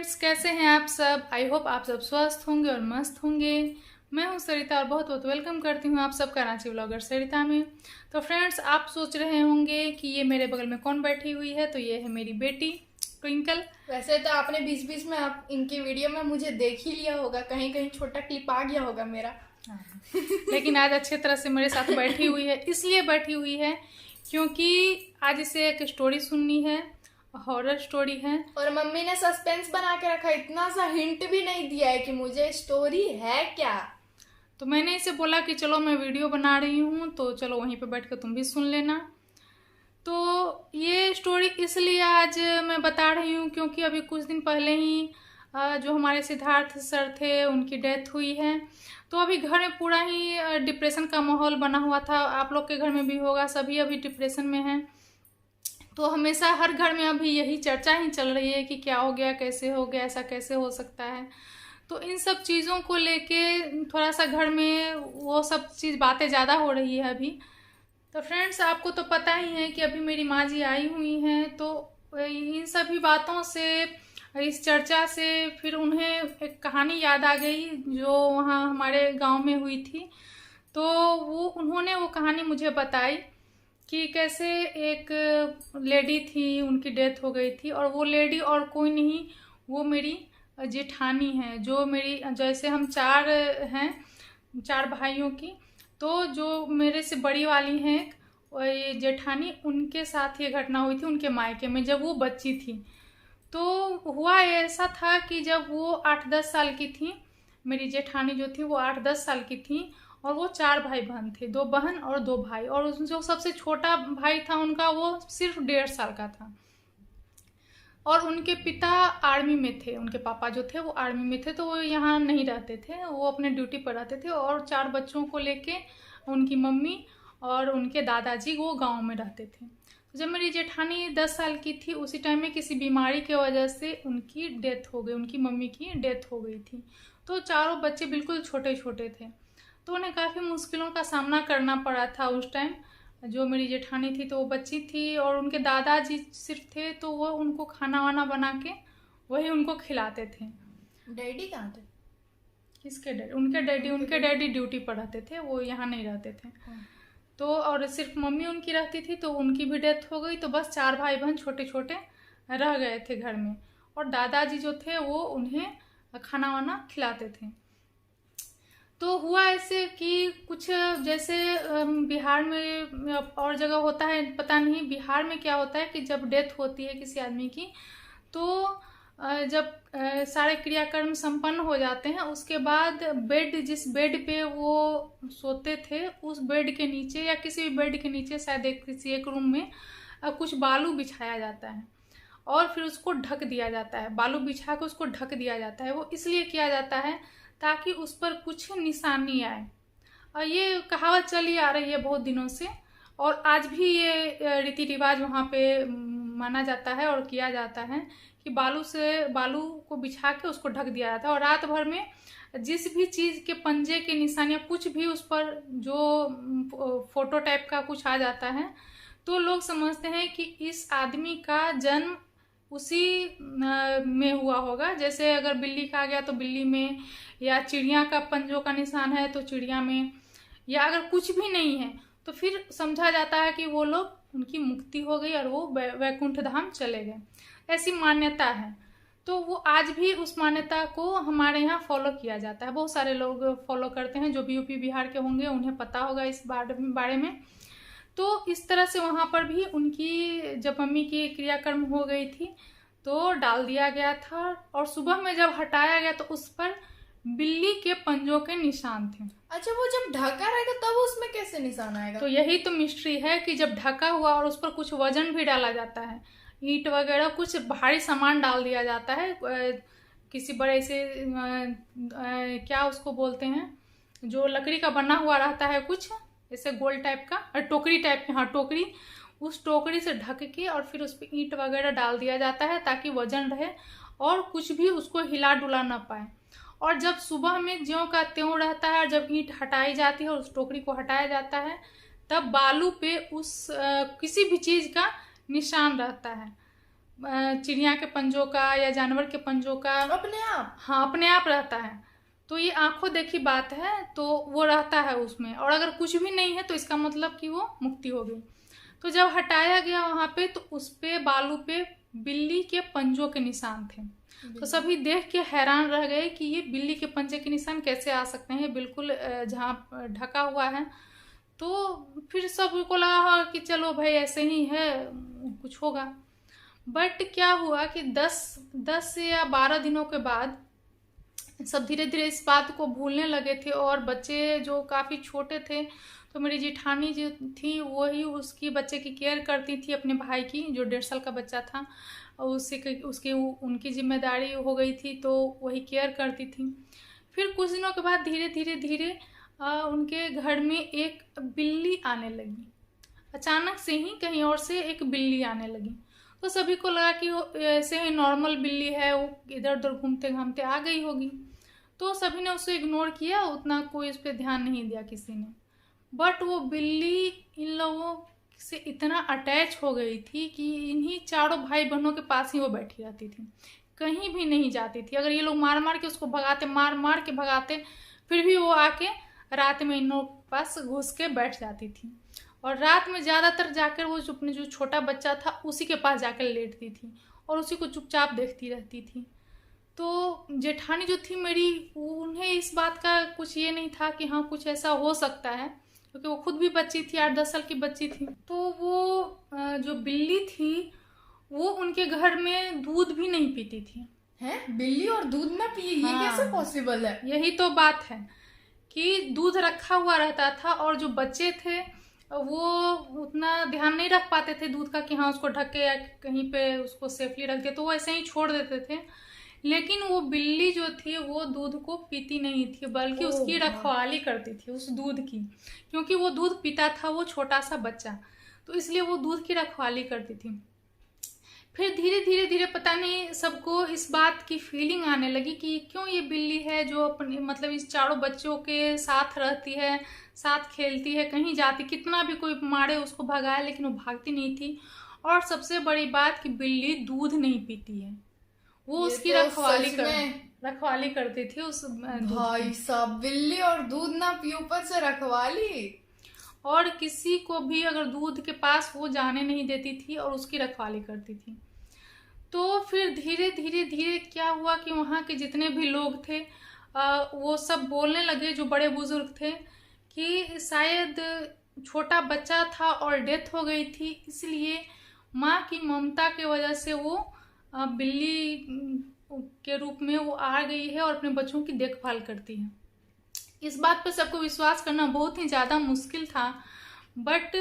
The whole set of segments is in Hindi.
फ्रेंड्स, कैसे हैं आप सब। आई होप आप सब स्वस्थ होंगे और मस्त होंगे। मैं हूं सरिता और बहुत बहुत वेलकम करती हूं आप सबका रांची व्लॉगर सरिता में। तो फ्रेंड्स, आप सोच रहे होंगे कि ये मेरे बगल में कौन बैठी हुई है। तो ये है मेरी बेटी ट्विंकल। वैसे तो आपने बीच बीच में आप इनकी वीडियो में मुझे देख ही लिया होगा, कहीं कहीं छोटा क्लिप आ गया होगा मेरा। लेकिन आज अच्छी तरह से मेरे साथ बैठी हुई है। इसलिए बैठी हुई है क्योंकि आज इसे एक स्टोरी सुननी है, हॉरर स्टोरी है। और मम्मी ने सस्पेंस बना के रखा, इतना सा हिंट भी नहीं दिया है कि मुझे स्टोरी है क्या। तो मैंने इसे बोला कि चलो मैं वीडियो बना रही हूँ तो चलो वहीं पे बैठ कर तुम भी सुन लेना। तो ये स्टोरी इसलिए आज मैं बता रही हूँ क्योंकि अभी कुछ दिन पहले ही जो हमारे सिद्धार्थ सर थे उनकी डेथ हुई है। तो अभी घर में पूरा ही डिप्रेशन का माहौल बना हुआ था। आप लोग के घर में भी होगा, सभी अभी डिप्रेशन में हैं। तो हमेशा हर घर में अभी यही चर्चा ही चल रही है कि क्या हो गया, कैसे हो गया, ऐसा कैसे हो सकता है। तो इन सब चीज़ों को लेके थोड़ा सा घर में वो सब चीज़ बातें ज़्यादा हो रही है अभी। तो फ्रेंड्स, आपको तो पता ही है कि अभी मेरी माँ जी आई हुई हैं। तो इन सभी बातों से, इस चर्चा से फिर उन्हें एक कहानी याद आ गई जो वहाँ हमारे गांव में हुई थी। तो उन्होंने वो कहानी मुझे बताई कि कैसे एक लेडी थी, उनकी डेथ हो गई थी। और वो लेडी और कोई नहीं, वो मेरी जेठानी है। जो मेरी, जैसे हम चार हैं, चार भाइयों की, तो जो मेरे से बड़ी वाली हैं ये जेठानी, उनके साथ ये घटना हुई थी उनके मायके में जब वो बच्ची थी। तो हुआ ऐसा था कि जब वो 8-10 साल की थी, मेरी जेठानी जो थी वो 8-10 साल की थी। और वो चार भाई बहन थे, दो बहन और दो भाई। और जो सबसे छोटा भाई था उनका, वो सिर्फ 1.5 साल का था। और उनके पिता आर्मी में थे, उनके पापा जो थे वो आर्मी में थे। तो वो यहाँ नहीं रहते थे, वो अपने ड्यूटी पर रहते थे। और चार बच्चों को लेके उनकी मम्मी और उनके दादाजी वो गांव में रहते थे। तो जब मेरी जेठानी 10 साल की थी, उसी टाइम में किसी बीमारी की वजह से उनकी डेथ हो गई, उनकी मम्मी की डेथ हो गई थी। तो चारों बच्चे बिल्कुल छोटे छोटे थे। तो उन्हें काफ़ी मुश्किलों का सामना करना पड़ा था उस टाइम। जो मेरी जेठानी थी तो वो बच्ची थी और उनके दादाजी सिर्फ थे, तो वो उनको खाना वाना बना के वही उनको खिलाते थे। डैडी कहाँ थे? किसके डैडी? उनके डैडी ड्यूटी पर रहते थे, वो यहाँ नहीं रहते थे। तो और सिर्फ मम्मी उनकी रहती थी, तो उनकी भी डेथ हो गई। तो बस चार भाई बहन छोटे छोटे रह गए थे घर में। और दादाजी जो थे वो उन्हें खाना वाना खिलाते थे। तो हुआ ऐसे कि कुछ, जैसे बिहार में और जगह होता है पता नहीं, बिहार में क्या होता है कि जब डेथ होती है किसी आदमी की, तो जब सारे क्रियाकर्म संपन्न हो जाते हैं, उसके बाद बेड, जिस बेड पे वो सोते थे उस बेड के नीचे या किसी भी बेड के नीचे, शायद किसी एक रूम में कुछ बालू बिछाया जाता है और फिर उसको ढक दिया जाता है। बालू बिछा के उसको ढक दिया जाता है। वो इसलिए किया जाता है ताकि उस पर कुछ निशानी आए। और ये कहावत चली आ रही है बहुत दिनों से। और आज भी ये रीति रिवाज वहाँ पे माना जाता है और किया जाता है कि बालू को बिछा के उसको ढक दिया जाता है। और रात भर में जिस भी चीज़ के पंजे के निशान या कुछ भी उस पर जो फोटो टाइप का कुछ आ जाता है, तो लोग समझते हैं कि इस आदमी का जन्म उसी में हुआ होगा। जैसे अगर बिल्ली का आ गया तो बिल्ली में, या चिड़िया का पंजों का निशान है तो चिड़िया में, या अगर कुछ भी नहीं है तो फिर समझा जाता है कि वो लोग, उनकी मुक्ति हो गई और वो वैकुंठ धाम चले गए। ऐसी मान्यता है। तो वो आज भी उस मान्यता को हमारे यहाँ फॉलो किया जाता है। बहुत सारे लोग फॉलो करते हैं, जो भी यूपी बिहार के होंगे उन्हें पता होगा इस बारे में। तो इस तरह से वहाँ पर भी उनकी, जब मम्मी की क्रियाकर्म हो गई थी तो डाल दिया गया था। और सुबह में जब हटाया गया तो उस पर बिल्ली के पंजों के निशान थे। अच्छा, वो जब ढका रहेगा तब उसमें कैसे निशान आएगा? तो यही तो मिस्ट्री है कि जब ढका हुआ और उस पर कुछ वजन भी डाला जाता है, ईंट वगैरह कुछ भारी सामान डाल दिया जाता है, किसी बड़े से क्या उसको बोलते हैं, जो लकड़ी का बना हुआ रहता है कुछ ऐसे गोल टाइप का, और टोकरी टाइप की, हाँ टोकरी, उस टोकरी से ढक के और फिर उस पर ईंट वगैरह डाल दिया जाता है ताकि वजन रहे और कुछ भी उसको हिला डुला ना पाए। और जब सुबह में ज्यों का त्यों रहता है, जब ईंट हटाई जाती है और उस टोकरी को हटाया जाता है, तब बालू पे उस किसी भी चीज़ का निशान रहता है। चिड़िया के पंजों का या जानवर के पंजों का अपने आप, हाँ अपने आप रहता है। तो ये आंखों देखी बात है, तो वो रहता है उसमें, और अगर कुछ भी नहीं है तो इसका मतलब कि वो मुक्ति हो गई। तो जब हटाया गया वहाँ पे, तो उस पे बालू पे बिल्ली के पंजों के निशान थे। तो सभी देख के हैरान रह गए कि ये बिल्ली के पंजे के निशान कैसे आ सकते हैं, बिल्कुल जहाँ ढका हुआ है। तो फिर सबको लगा कि चलो भाई ऐसे ही है, कुछ होगा। बट क्या हुआ कि 10 या 12 दिनों के बाद सब धीरे धीरे इस बात को भूलने लगे थे, और बच्चे जो काफ़ी छोटे थे, तो मेरी जेठानी जो थी वही उसकी बच्चे की केयर करती थी, अपने भाई की, जो 1.5 साल का बच्चा था, और उसकी उनकी जिम्मेदारी हो गई थी, तो वही केयर करती थी। फिर कुछ दिनों के बाद धीरे धीरे धीरे उनके घर में एक बिल्ली आने लगी। अचानक से ही कहीं और से एक बिल्ली आने लगी। तो सभी को लगा कि वो ऐसे ही नॉर्मल बिल्ली है, वो इधर उधर घूमते घामते आ गई होगी। तो सभी ने उसे इग्नोर किया, उतना कोई उस पर ध्यान नहीं दिया किसी ने। बट वो बिल्ली इन लोगों से इतना अटैच हो गई थी कि इन्हीं चारों भाई बहनों के पास ही वो बैठी रहती थी, कहीं भी नहीं जाती थी। अगर ये लोग मार मार के उसको भगाते, मार मार के भगाते, फिर भी वो आके रात में इन लोगों के पास घुस के बैठ जाती थी। और रात में ज़्यादातर जाकर वो अपने जो छोटा बच्चा था उसी के पास जाकर लेटती थी, और उसी को चुपचाप देखती रहती थी। तो जेठानी जो थी मेरी, उन्हें इस बात का कुछ ये नहीं था कि हाँ कुछ ऐसा हो सकता है, क्योंकि वो खुद भी बच्ची थी, 8-10 साल की बच्ची थी। तो वो जो बिल्ली थी वो उनके घर में दूध भी नहीं पीती थी। है बिल्ली और दूध ना पिए, ये हाँ, कैसे पॉसिबल है? यही तो बात है कि दूध रखा हुआ रहता था, और जो बच्चे थे वो उतना ध्यान नहीं रख पाते थे दूध का कि हाँ उसको ढक के या कहीं पे उसको सेफली रख दे, तो वो ऐसे ही छोड़ देते थे। लेकिन वो बिल्ली जो थी वो दूध को पीती नहीं थी, बल्कि उसकी रखवाली करती थी उस दूध की, क्योंकि वो दूध पीता था वो छोटा सा बच्चा, तो इसलिए वो दूध की रखवाली करती थी। फिर धीरे धीरे धीरे पता नहीं सबको इस बात की फीलिंग आने लगी कि क्यों ये बिल्ली है जो अपने मतलब इस चारों बच्चों के साथ रहती है, साथ खेलती है, कहीं जाती, कितना भी कोई मारे उसको भगाए लेकिन वो भागती नहीं थी। और सबसे बड़ी बात कि बिल्ली दूध नहीं पीती है, वो उसकी रखवाली करती थी उस भाई साहब, बिल्ली और दूध ना पी, ऊपर से रखवाली, और किसी को भी अगर दूध के पास वो जाने नहीं देती थी और उसकी रखवाली करती थी। तो फिर धीरे धीरे धीरे क्या हुआ कि वहाँ के जितने भी लोग थे वो सब बोलने लगे, जो बड़े बुजुर्ग थे, कि शायद छोटा बच्चा था और डेथ हो गई थी, इसलिए माँ की ममता की वजह से वो बिल्ली के रूप में वो आ गई है और अपने बच्चों की देखभाल करती है। इस बात पर सबको विश्वास करना बहुत ही ज़्यादा मुश्किल था, बट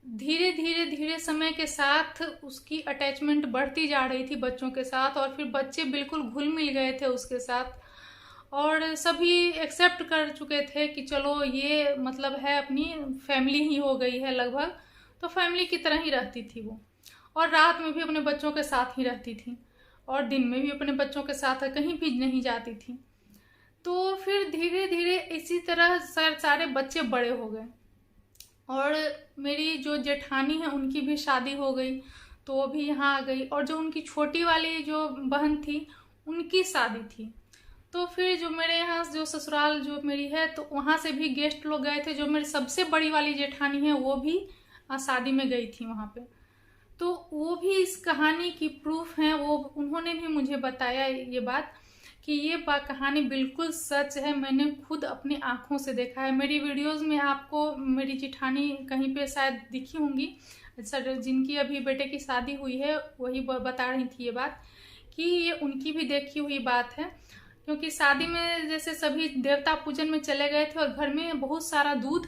धीरे धीरे धीरे समय के साथ उसकी अटैचमेंट बढ़ती जा रही थी बच्चों के साथ, और फिर बच्चे बिल्कुल घुल मिल गए थे उसके साथ, और सभी एक्सेप्ट कर चुके थे कि चलो ये मतलब है अपनी फैमिली ही हो गई है लगभग, तो फैमिली की तरह ही रहती थी वो। और रात में भी अपने बच्चों के साथ ही रहती थी, और दिन में भी अपने बच्चों के साथ कहीं भी नहीं जाती थी। तो फिर धीरे धीरे इसी तरह सारे बच्चे बड़े हो गए, और मेरी जो जेठानी है उनकी भी शादी हो गई, तो वो भी यहाँ आ गई, और जो उनकी छोटी वाली जो बहन थी उनकी शादी थी। तो फिर जो मेरे यहाँ जो ससुराल जो मेरी है, तो वहाँ से भी गेस्ट लोग गए थे। जो मेरी सबसे बड़ी वाली जेठानी है वो भी शादी में गई थी वहाँ पे, तो वो भी इस कहानी की प्रूफ है। वो उन्होंने भी मुझे बताया ये बात कि ये कहानी बिल्कुल सच है, मैंने खुद अपनी आंखों से देखा है। मेरी वीडियोस में आपको मेरी जेठानी कहीं पे शायद दिखी होंगी, जिनकी अभी बेटे की शादी हुई है, वही बता रही थी ये बात कि ये उनकी भी देखी हुई बात है। क्योंकि शादी में जैसे सभी देवता पूजन में चले गए थे और घर में बहुत सारा दूध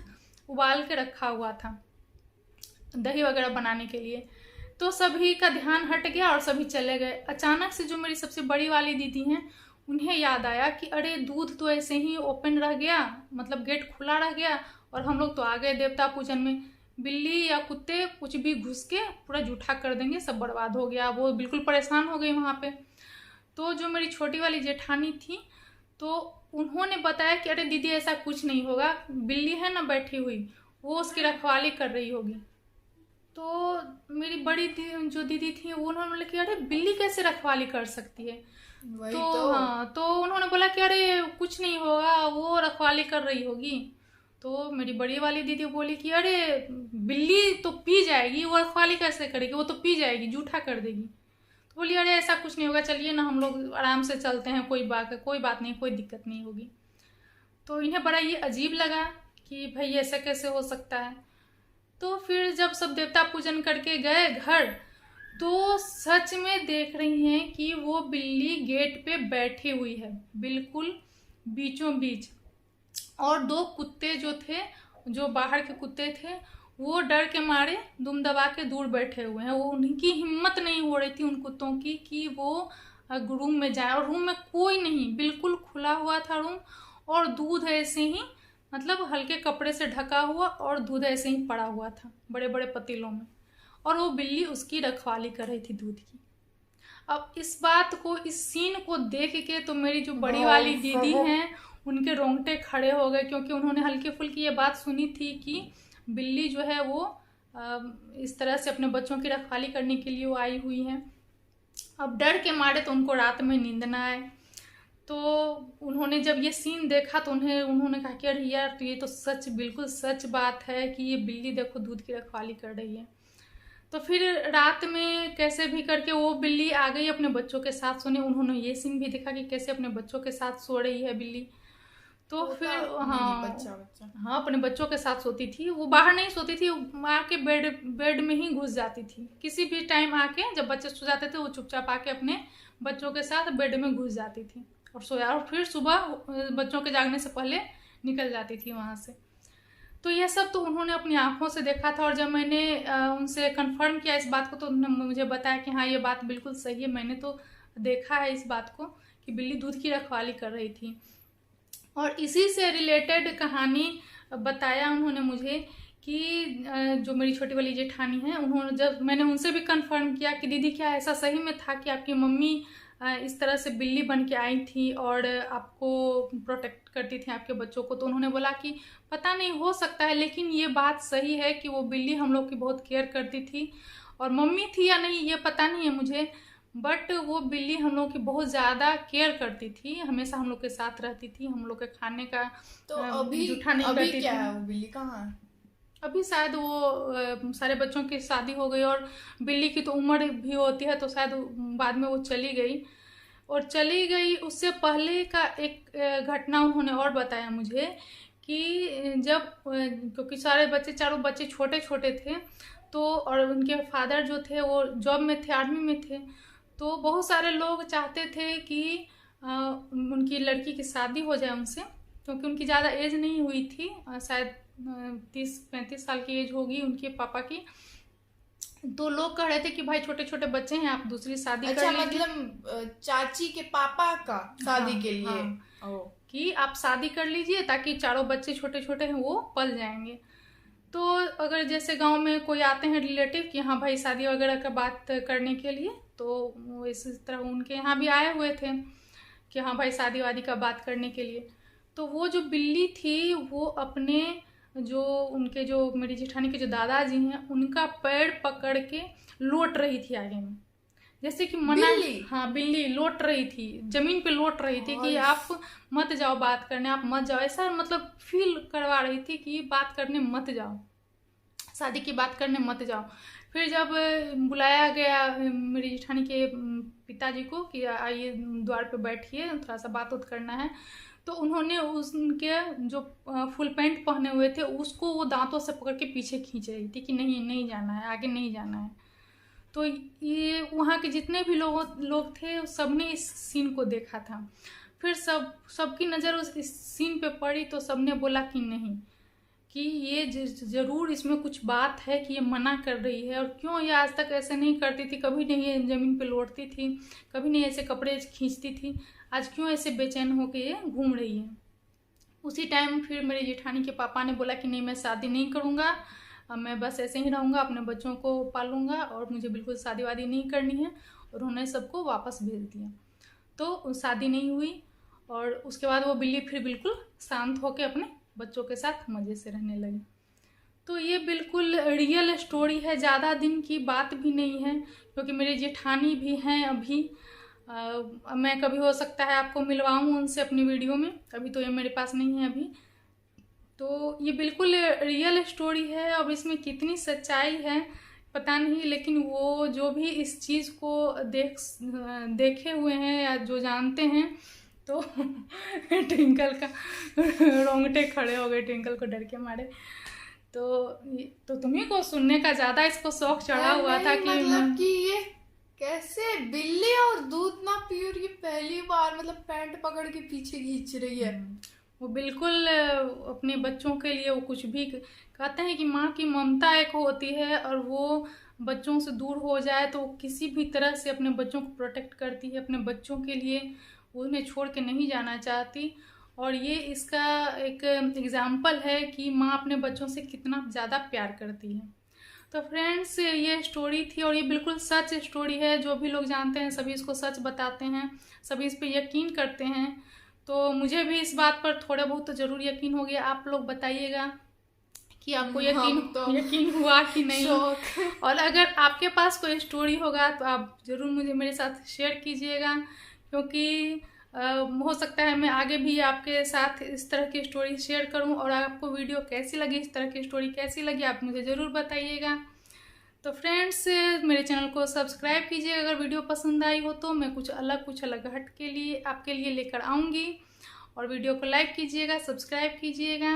उबाल के रखा हुआ था दही वगैरह बनाने के लिए, तो सभी का ध्यान हट गया और सभी चले गए। अचानक से जो मेरी सबसे बड़ी वाली दीदी हैं उन्हें याद आया कि अरे दूध तो ऐसे ही ओपन रह गया, मतलब गेट खुला रह गया, और हम लोग तो आ गए देवता पूजन में, बिल्ली या कुत्ते कुछ भी घुस के पूरा जूठा कर देंगे, सब बर्बाद हो गया। वो बिल्कुल परेशान हो गई वहाँ पे। तो जो मेरी छोटी वाली जेठानी थी तो उन्होंने बताया कि अरे दीदी ऐसा कुछ नहीं होगा, बिल्ली है ना बैठी हुई, वो उसकी रखवाली कर रही होगी। तो मेरी बड़ी जो दीदी थी वो उन्होंने बोला कि अरे बिल्ली कैसे रखवाली कर सकती है। वही तो हाँ, तो उन्होंने बोला कि अरे कुछ नहीं होगा, वो रखवाली कर रही होगी। तो मेरी बड़ी वाली दीदी बोली कि अरे बिल्ली तो पी जाएगी, वो रखवाली कैसे करेगी, वो तो पी जाएगी, जूठा कर देगी। तो बोली अरे ऐसा कुछ नहीं होगा, चलिए ना हम लोग आराम से चलते हैं, कोई बात नहीं, कोई दिक्कत नहीं होगी। तो इन्हें बड़ा ये अजीब लगा कि भाई ऐसा कैसे हो सकता है। तो फिर जब सब देवता पूजन करके गए घर, तो सच में देख रही हैं कि वो बिल्ली गेट पे बैठी हुई है, बिल्कुल बीचों बीच। और दो कुत्ते जो थे, जो बाहर के कुत्ते थे, वो डर के मारे दुम दबा के दूर बैठे हुए हैं। वो उनकी हिम्मत नहीं हो रही थी उन कुत्तों की कि वो रूम में जाए। और रूम में कोई नहीं, बिल्कुल खुला हुआ था रूम, और दूध ऐसे ही मतलब हल्के कपड़े से ढका हुआ, और दूध ऐसे ही पड़ा हुआ था बड़े बड़े पतीलों में, और वो बिल्ली उसकी रखवाली कर रही थी दूध की। अब इस बात को, इस सीन को देख के तो मेरी जो बड़ी वाली दीदी हैं उनके रोंगटे खड़े हो गए, क्योंकि उन्होंने हल्की फुल्की ये बात सुनी थी कि बिल्ली जो है वो इस तरह से अपने बच्चों की रखवाली करने के लिए वो आई हुई है। अब डर के मारे तो उनको रात में नींद ना आए। तो उन्होंने जब ये सीन देखा तो उन्होंने कहा कि अरे यार, तो ये तो सच, बिल्कुल सच बात है कि ये बिल्ली देखो दूध की रखवाली कर रही है। तो फिर रात में कैसे भी करके वो बिल्ली आ गई अपने बच्चों के साथ सोने। उन्होंने ये सीन भी देखा कि कैसे अपने बच्चों के साथ सो रही है बिल्ली। तो फिर हाँ, अपने बच्चों के साथ सोती थी। वो बाहर नहीं सोती थी, आके बेड में ही घुस जाती थी। किसी भी टाइम आके, जब बच्चे सो जाते थे, वो चुपचाप आके अपने बच्चों के साथ बेड में घुस जाती थी और सोया, और फिर सुबह बच्चों के जागने से पहले निकल जाती थी वहाँ से। तो ये सब तो उन्होंने अपनी आंखों से देखा था। और जब मैंने उनसे कंफर्म किया इस बात को, तो उन्होंने मुझे बताया कि हाँ, ये बात बिल्कुल सही है, मैंने तो देखा है इस बात को कि बिल्ली दूध की रखवाली कर रही थी। और इसी से रिलेटेड कहानी बताया उन्होंने मुझे कि जो मेरी छोटी वाली जेठानी है, उन्होंने, जब मैंने उनसे भी कंफर्म किया कि दीदी क्या ऐसा सही में था कि आपकी मम्मी इस तरह से बिल्ली बन के आई थी और आपको प्रोटेक्ट करती थी आपके बच्चों को, तो उन्होंने बोला कि पता नहीं, हो सकता है, लेकिन ये बात सही है कि वो बिल्ली हम लोग की बहुत केयर करती थी। और मम्मी थी या नहीं ये पता नहीं है मुझे, बट वो बिल्ली हम लोग की बहुत ज़्यादा केयर करती थी, हमेशा हम लोग के साथ रहती थी, हम लोग के खाने का तो अभी जूठा नहीं करती क्या थी। है वो बिल्ली, कहाँ है? अभी शायद वो सारे बच्चों की शादी हो गई, और बिल्ली की तो उम्र भी होती है, तो शायद बाद में वो चली गई। और चली गई, उससे पहले का एक घटना उन्होंने और बताया मुझे कि जब, क्योंकि सारे बच्चे, चारों बच्चे छोटे छोटे थे, तो और उनके फादर जो थे वो जॉब में थे, आर्मी में थे, तो बहुत सारे लोग चाहते थे कि उनकी लड़की की शादी हो जाए उनसे, क्योंकि उनकी ज़्यादा एज नहीं हुई थी, शायद 30-35 साल की एज होगी उनके पापा की। तो लोग कह रहे थे कि भाई छोटे छोटे बच्चे हैं, आप दूसरी शादी कर लीजिए। मतलब चाची के पापा का शादी के लिए कि आप शादी कर लीजिए ताकि चारों बच्चे छोटे छोटे हैं वो पल जाएंगे। तो अगर जैसे गांव में कोई आते हैं रिलेटिव कि हाँ भाई शादी वगैरह का बात करने के लिए, तो वो इसी तरह उनके यहाँ भी आए हुए थे कि हाँ भाई शादी वादी का बात करने के लिए। तो वो जो बिल्ली थी वो अपने जो उनके जो मेरी जेठानी के जो दादाजी हैं उनका पैर पकड़ के लोट रही थी आगे में, जैसे कि मना। हाँ, बिल्ली लोट रही थी, जमीन पे लोट रही थी कि आप मत जाओ बात करने, आप मत जाओ, ऐसा मतलब फील करवा रही थी कि बात करने मत जाओ, शादी की बात करने मत जाओ। फिर जब बुलाया गया मेरी जेठानी के पिताजी को कि आइए द्वार पे बैठिए, थोड़ा सा बात उत करना है, तो उन्होंने उनके जो फुल पैंट पहने हुए थे उसको वो दांतों से पकड़ के पीछे खींच रही थी कि नहीं, नहीं जाना है, आगे नहीं जाना है। तो ये वहाँ के जितने भी लोग थे सबने इस सीन को देखा था। फिर सबकी नज़र उस इस सीन पे पड़ी, तो सबने बोला कि नहीं, कि ये ज़रूर इसमें कुछ बात है कि ये मना कर रही है। और क्यों ये आज तक ऐसे नहीं करती थी, कभी नहीं ये ज़मीन पे लौटती थी, कभी नहीं ऐसे कपड़े खींचती थी, आज क्यों ऐसे बेचैन होकर ये घूम रही है। उसी टाइम फिर मेरी जेठानी के पापा ने बोला कि नहीं, मैं शादी नहीं करूँगा, मैं बस ऐसे ही रहूँगा, अपने बच्चों को पालूँगा और मुझे बिल्कुल शादी वादी नहीं करनी है। और उन्होंने सबको वापस भेज दिया। तो शादी नहीं हुई, और उसके बाद वो बिल्ली फिर बिल्कुल शांत होकर अपने बच्चों के साथ मज़े से रहने लगी। तो ये बिल्कुल रियल स्टोरी है, ज़्यादा दिन की बात भी नहीं है, क्योंकि मेरे जेठानी भी हैं अभी। मैं कभी हो सकता है आपको मिलवाऊँ उनसे अपनी वीडियो में, अभी तो ये मेरे पास नहीं है अभी। तो ये बिल्कुल रियल स्टोरी है। अब इसमें कितनी सच्चाई है पता नहीं, लेकिन वो जो भी इस चीज़ को देखे हुए हैं या जो जानते हैं, तो ट्विंकल का रोंगटे खड़े हो गए ट्विंकल को डर के मारे। तो तुम्ही को सुनने का ज़्यादा इसको शौक चढ़ा हुआ था कि मतलब कि ये कैसे बिल्ली और दूध ना पी और ये पहली बार मतलब पैंट पकड़ के पीछे खींच रही है। वो बिल्कुल अपने बच्चों के लिए वो कुछ भी कहते हैं कि माँ की ममता एक होती है, और वो बच्चों से दूर हो जाए तो किसी भी तरह से अपने बच्चों को प्रोटेक्ट करती है, अपने बच्चों के लिए उन्हें छोड़ के नहीं जाना चाहती। और ये इसका एक एग्जाम्पल है कि माँ अपने बच्चों से कितना ज़्यादा प्यार करती है। तो फ्रेंड्स, ये स्टोरी थी और ये बिल्कुल सच स्टोरी है। जो भी लोग जानते हैं सभी इसको सच बताते हैं, सभी इस पे यकीन करते हैं। तो मुझे भी इस बात पर थोड़ा बहुत तो ज़रूर यकीन हो गया। आप लोग बताइएगा कि आपको यकीन हुआ कि नहीं। और अगर आपके पास कोई स्टोरी होगा तो आप ज़रूर मुझे मेरे साथ शेयर कीजिएगा, क्योंकि हो सकता है मैं आगे भी आपके साथ इस तरह की स्टोरी शेयर करूं। और आपको वीडियो कैसी लगी, इस तरह की स्टोरी कैसी लगी, आप मुझे ज़रूर बताइएगा। तो फ्रेंड्स, मेरे चैनल को सब्सक्राइब कीजिए। अगर वीडियो पसंद आई हो तो मैं कुछ अलग हट के लिए आपके लिए लेकर आऊँगी। और वीडियो को लाइक कीजिएगा, सब्सक्राइब कीजिएगा।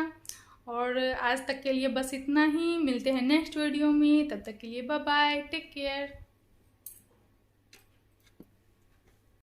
और आज तक के लिए बस इतना ही। मिलते हैं नेक्स्ट वीडियो में, तब तक के लिए बाय बाय, टेक केयर।